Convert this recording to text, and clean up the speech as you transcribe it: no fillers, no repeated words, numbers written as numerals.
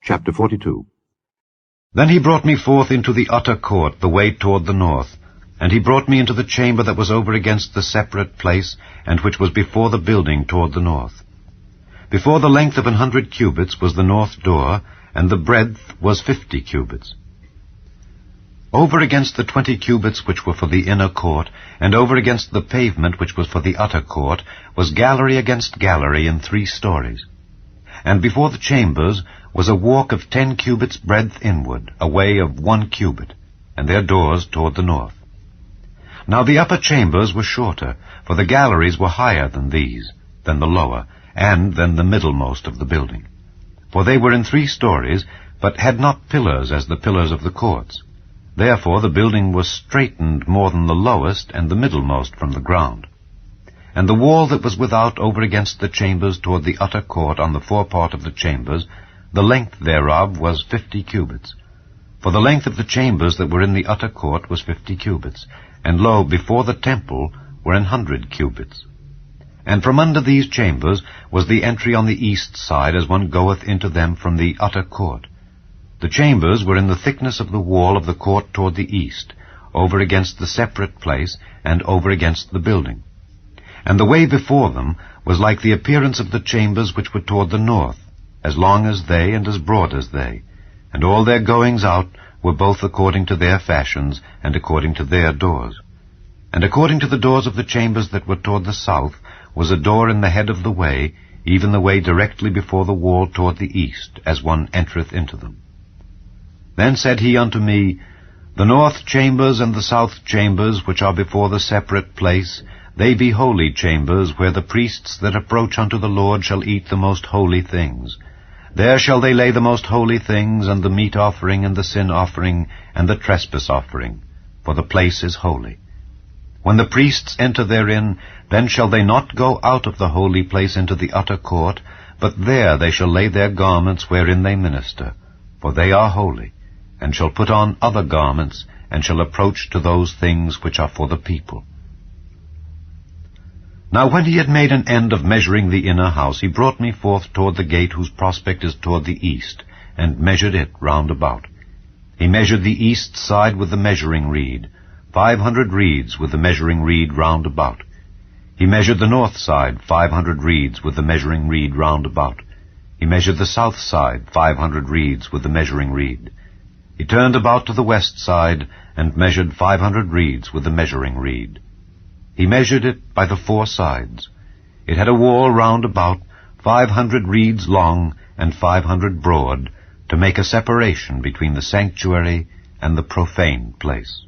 Chapter 42. Then he brought me forth into the utter court, the way toward the north. And he brought me into the chamber that was over against the separate place, and which was before the building toward the north. Before the length of 100 cubits was the north door, and the breadth was 50 cubits. Over against the 20 cubits which were for the inner court, and over against the pavement which was for the utter court, was gallery against gallery in 3 stories. And before the chambers was a walk of 10 cubits breadth inward, a way of 1 cubit, and their doors toward the north. Now the upper chambers were shorter, for the galleries were higher than these, than the lower, and than the middlemost of the building. For they were in 3 stories, but had not pillars as the pillars of the courts. Therefore the building was straitened more than the lowest and the middlemost from the ground. And the wall that was without over against the chambers toward the utter court on the forepart of the chambers, the length thereof was 50 cubits. For the length of the chambers that were in the utter court was 50 cubits, and lo, before the temple were 100 cubits. And from under these chambers was the entry on the east side, as one goeth into them from the utter court. The chambers were in the thickness of the wall of the court toward the east, over against the separate place, and over against the building. And the way before them was like the appearance of the chambers which were toward the north, as long as they and as broad as they, and all their goings out were both according to their fashions, and according to their doors. And according to the doors of the chambers that were toward the south was a door in the head of the way, even the way directly before the wall toward the east, as one entereth into them. Then said he unto me, The north chambers and the south chambers, which are before the separate place, they be holy chambers, where the priests that approach unto the Lord shall eat the most holy things. There shall they lay the most holy things, and the meat offering, and the sin offering, and the trespass offering, for the place is holy. When the priests enter therein, then shall they not go out of the holy place into the utter court, but there they shall lay their garments wherein they minister, for they are holy, and shall put on other garments, and shall approach to those things which are for the people. Now when he had made an end of measuring the inner house, he brought me forth toward the gate whose prospect is toward the east, and measured it round about. He measured the east side with the measuring reed, 500 reeds with the measuring reed round about. He measured the north side, 500 reeds with the measuring reed round about. He measured the south side, 500 reeds with the measuring reed. He turned about to the west side, and measured 500 reeds with the measuring reed. He measured it by the 4 sides. It had a wall round about, 500 reeds long and 500 broad, to make a separation between the sanctuary and the profane place.